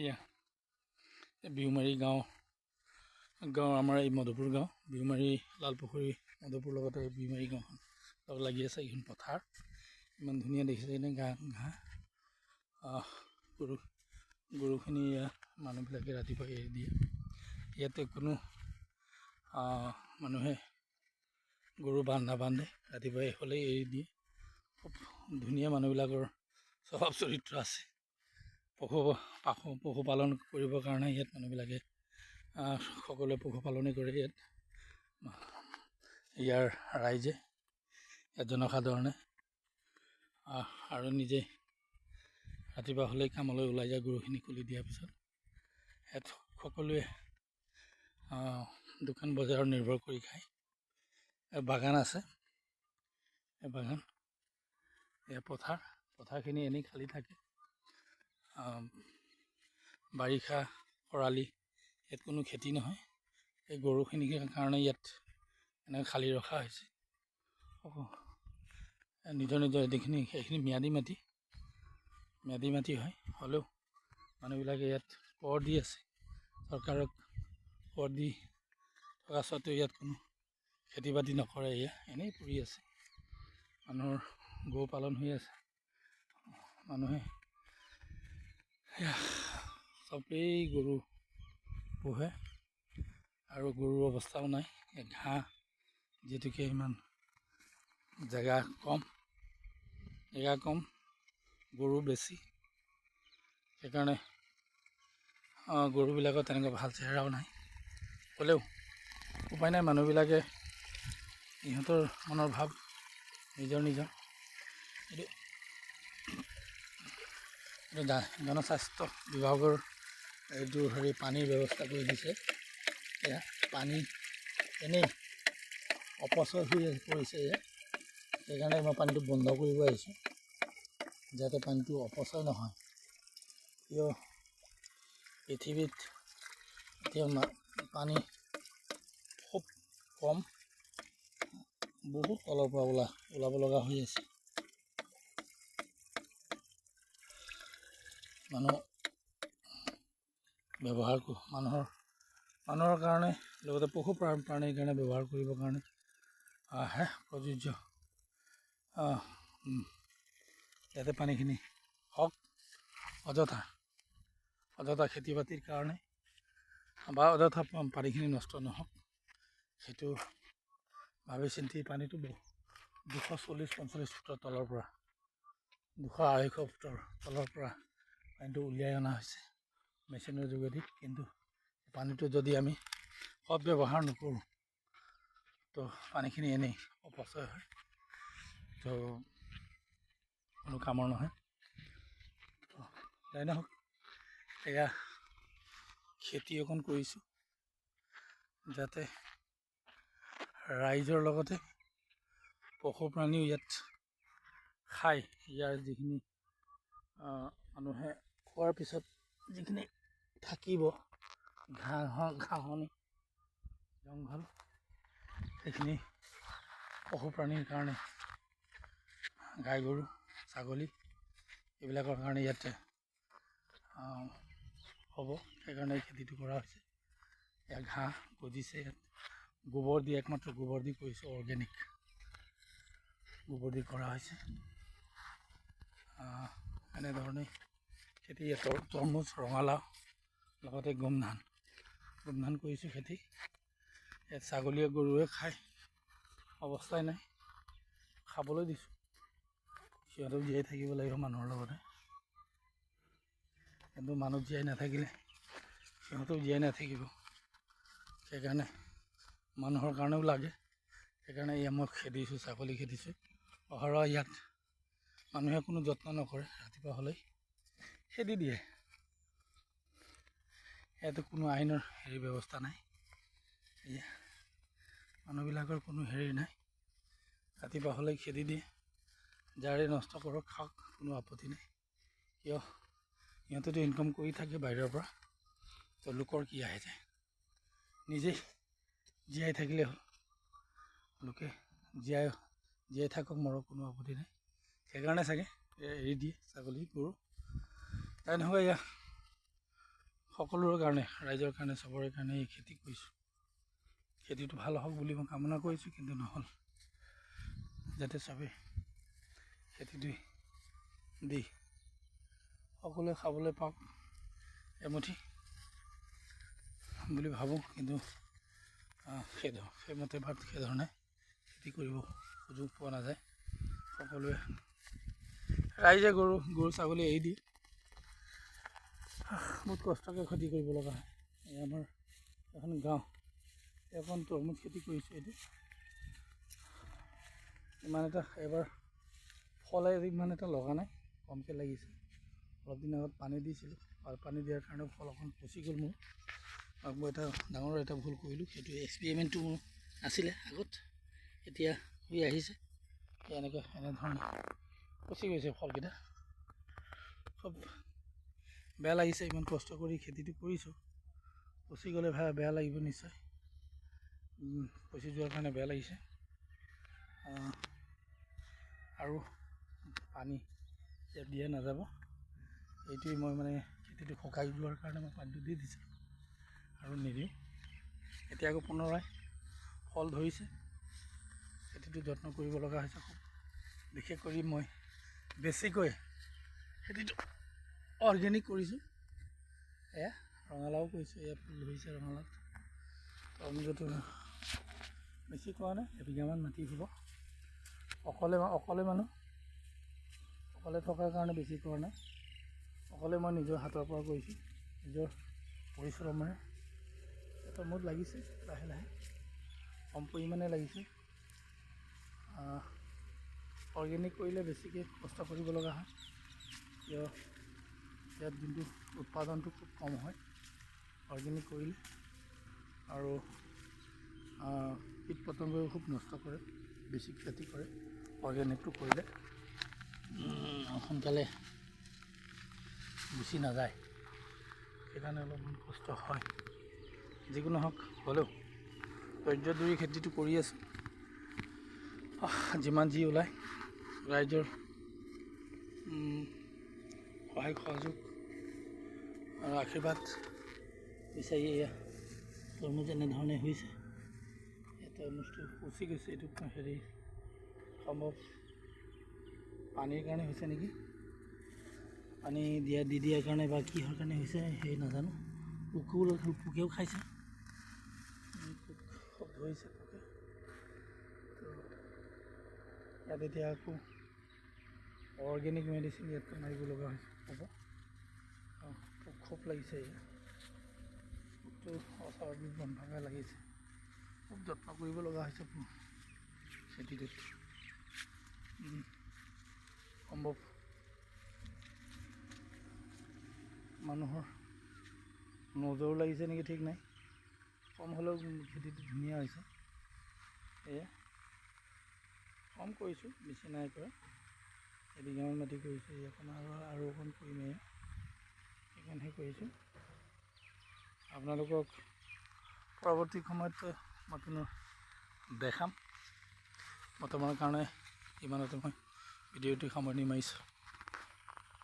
এয়া বিহুমাৰী গাঁও আমাৰ এই মধুপুৰ গাঁও বিহুমাৰী লালপুখুৰী মধুপুৰ লগতে এই বিহুমাৰী গাঁওখন লগ লাগি আছে। এইখন পথাৰ ইমান ধুনীয়া দেখিছে এনে ঘাঁহ গৰুখিনি মানুহবিলাকে ৰাতিপুৱা এৰি দিয়ে। ইয়াতে কোনো মানুহে গৰু নাবান্ধে, ৰাতিপুৱাই হ'লেই এৰি দিয়ে। খুব ধুনীয়া মানুহবিলাকৰ স্বভাৱ চৰিত্ৰ আছে। পশুপালন কৰিবৰ কাৰণে ইয়াত মানুহবিলাকে সকলোৱে পশুপালনে কৰে। ইয়াৰ ৰাইজে জনসাধাৰণে আৰু নিজে ৰাতিপুৱা হ'লেই কামলৈ ওলাই যায়। গৰুখিনি খুলি দিয়াৰ পিছত ইয়াত সকলোৱে দোকান বজাৰত নিৰ্ভৰ কৰি খায়। বাগান আছে, বাগান এয়া পথাৰখিনি এনেই খালী থাকে। বাৰিষা খৰালি ইয়াত কোনো খেতি নহয়। এই গৰুখিনিৰ কাৰণে ইয়াত এনেকৈ খালী ৰখা হৈছে। নিজৰ সেইখিনি ম্যাদী মাটি হয়। হ'লেও মানুহবিলাকে ইয়াত কৰ দি আছে, চৰকাৰক কৰ দি থকা স্বত্বেও ইয়াত কোনো খেতি বাতি নকৰে। এনেই পৰি আছে। মানুহৰ গৰু পালন হৈ আছে। মানুহে চবেই গৰু পোহে আৰু গৰুৰ অৱস্থাও নাই। ঘাঁহ যিহেতুকে ইমান জেগা কম, গৰু বেছি, সেইকাৰণে গৰুবিলাকৰ তেনেকৈ ভাল চেহেৰাও নাই। হ'লেও উপায় নাই, মানুহবিলাকে ইহঁতৰ মনৰ ভাৱ নিজৰ এইটো জনস্বাস্থ্য বিভাগৰ এইটো পানীৰ ব্যৱস্থা কৰি দিছে। এয়া পানী এনেই অপচয় হৈ পৰিছে। সেইকাৰণে মই পানীটো বন্ধ কৰিব আহিছোঁ, যাতে পানীটো অপচয় নহয়। কিয় পৃথিৱীত এতিয়া পানী খুব কম, বহুত তলৰ পৰা ওলাব লগা হৈ আছে। মানুহৰ কাৰণে লগতে পশুপ্ৰাণীৰ কাৰণে ব্যৱহাৰ কৰিবৰ কাৰণে প্ৰযোজ্য। যাতে পানীখিনি হওক, অযথা খেতি বাতিৰ কাৰণে বা অযথা পানীখিনি নষ্ট নহওক, সেইটো ভাবি চিন্তি পানীটো 240-45 ফুটৰ তলৰ পৰা 200-250 ফুটৰ তলৰ পৰা পানীটো উলিয়াই অনা হৈছে মেচিনৰ যোগেদি। কিন্তু পানীটো যদি আমি সদব্যৱহাৰ নকৰোঁ, তো পানীখিনি এনেই অপচয় হয়, তো কোনো কামৰ নহয়। যাই নহওক, এয়া খেতি অকণ কৰিছোঁ, যাতে ৰাইজৰ লগতে পশুপ্ৰাণীও ইয়াত খায়। ইয়াৰ যিখিনি মানুহে খোৱাৰ পিছত যিখিনি থাকিব ঘাঁহনি জংঘল, সেইখিনি পশুপ্ৰাণীৰ কাৰণে, গাই গৰু ছাগলী এইবিলাকৰ কাৰণে ইয়াতে হ'ব। সেইকাৰণে এই খেতিটো কৰা হৈছে। ইয়াত ঘাঁহ গজিছে, ইয়াত গোবৰ দি, একমাত্ৰ গোবৰ দি কৰিছোঁ, অৰ্গেনিক গোবৰ দি কৰা হৈছে। এনেধৰণে খেতি। তৰমুজ, ৰঙালাও লগতে গোমধান কৰিছোঁ খেতি। ইয়াত ছাগলীয়ে গৰুৱে খায়, অৱস্থাই নাই, খাবলৈ দিছোঁ। সিহঁতেও জীয়াই থাকিব লাগিব মানুহৰ লগতে, কিন্তু মানুহ জীয়াই নাথাকিলে সিহঁতেও জীয়াই নাথাকিব। সেইকাৰণে মানুহৰ কাৰণেও লাগে। সেইকাৰণে মই খেদিছোঁ, ছাগলী খেদিছোঁ। অহৰহ ইয়াত মানুহে কোনো যত্ন নকৰে, ৰাতিপুৱা হ'লেই খেদি দিয়ে। ইয়াতে কোনো আইনৰ ব্যৱস্থা নাই। মানুহবিলাকৰ কোনো নাই, ৰাতিপুৱা হ'লেই খেদি দিয়ে। যাৰে নষ্ট কৰক, খাওক, কোনো আপত্তি নাই। কিয়, সিহঁতেতো ইনকাম কৰি থাকে বাহিৰৰ পৰা, তো লোকৰ কি আহে যায়। নিজেই জীয়াই থাকিলে হ'ল, লোকে জীয়াই থাকক, মৰক, কোনো আপত্তি নাই। সেইকাৰণে চাগে এৰি দিয়ে ছাগলী গৰু। তাই নহয়, এয়া সকলোৰে কাৰণে, ৰাইজৰ কাৰণে, চবৰে কাৰণে এই খেতি কৰিছোঁ। খেতিটো ভাল হওক বুলি মই কামনা কৰিছোঁ, কিন্তু নহ'ল। যাতে চবেই খেতিটো দি সকলোৱে খাবলৈ পাওক এমুঠি বুলি ভাবোঁ, কিন্তু সেইমতে সেইধৰণে খেতি কৰিব সুযোগ পোৱা নাযায়। সকলোৱে ৰাইজে গৰু ছাগলী এৰি দি বহুত কষ্টকৈ খেতি কৰিব লগা হয়। এই আমাৰ এখন গাঁও, এখন তৰমুজ খেতি কৰিছোঁ। এইটো ইমান এটা এবাৰ ফলে ইমান এটা লগা নাই, কমকৈ লাগিছে। অলপ দিন আগত পানী দিছিলোঁ, আৰু পানী দিয়াৰ কাৰণে ফল অকণ পচি গ'ল মোৰ। আৰু মই ডাঙৰ এটা ভুল কৰিলোঁ। সেইটো এক্সপেৰিমেণ্টটো মোৰ আছিলে আগত, এতিয়া হৈ আহিছে। এনেধৰণে পচি গৈছে ফলকেইটা। খুব বেয়া লাগিছে, ইমান কষ্ট কৰি খেতিটো কৰিছোঁ, পচি গ'লে বেয়া লাগিব নিশ্চয়। পচি যোৱাৰ কাৰণে বেয়া লাগিছে। আৰু পানী দিয়া নাযাব, এইটোৱেই মই খেতিটো শুকাই যোৱাৰ কাৰণে মই পানীটো দি দিছোঁ আৰু নিদিওঁ। এতিয়া আকৌ পুনৰাই ফল ধৰিছে, খেতিটো যত্ন কৰিব লগা হৈছে খুব। বিশেষ কৰি মই বেছিকৈ খেতিটো অৰ্গেনিক কৰিছোঁ। এয়া ৰঙালাও কৰিছোঁ, এয়া ফুল ধৰিছে ৰঙালাও। তৰমুজটো বেছি কৰা নাই, এবিঘামান মাটি হ'ব। অকলে মানুহ, অকলে থকাৰ কাৰণে বেছি কৰা নাই। অকলে মই নিজৰ হাতৰ পৰা কৰিছোঁ, নিজৰ পৰিশ্ৰমেৰে। তৰমুজ লাগিছে লাহে লাহে, কম পৰিমাণে লাগিছে। অৰ্গেনিক কৰিলে বেছিকৈ কষ্ট কৰিব লগা হয়, কিয় ইয়াত যোনটো উৎপাদনটো খুব কম হয় অৰ্গেনিক কৰিলে। আৰু কীট পতংগই খুব নষ্ট কৰে, বেছি ক্ষতি কৰে অৰ্গেনিকটো কৰিলে। সোনকালে গুচি নাযায়, সেইকাৰণে অলপমান কষ্ট হয়। যিকোনো হওক, হ'লেও ধৈৰ্য ধৰি খেতিটো কৰি আছোঁ। যিমান যি ওলায় ৰাইজৰ সহায় সহযোগ আৰু আশীৰ্বাদ বিচাৰি এয়া তৰমুজ এনেধৰণে হৈছে। এই তৰমুজটো পচি গৈছে, এইটো সম্ভৱ পানীৰ কাৰণে হৈছে নেকি, পানী দি দিয়াৰ কাৰণে বা কিহৰ কাৰণে হৈছে সেই নাজানো। পোকেও খাইছে, পোক খুব ধৰিছে পোকে। ইয়াত এতিয়া আকৌ অৰ্গেনিক মেডিচিন ইয়াত মাৰিব লগা হৈছে হ'ব। পোক খুব লাগিছে, পোকটো অস্বাভাৱিক বনভাৱে লাগিছে। খুব যত্ন কৰিব লগা হৈছে খেতিটোত। সম্ভৱ মানুহৰ নজৰো লাগিছে নেকি ঠিক নাই, কম হ'লেও খেতিটো ধুনীয়া হৈছে। এয়া কম কৰিছোঁ, বেছি নাই কৰা। এবিঘামান মাটি কৰিছোঁ, এইখন আৰু অকণ কৰিম। সেইকাৰণেহে কৰিছোঁ। আপোনালোকক পৰৱৰ্তী সময়ত মই পুনৰ দেখাম। বৰ্তমানৰ কাৰণে ইমানতে মই ভিডিঅ'টি সামৰণি মাৰিছোঁ।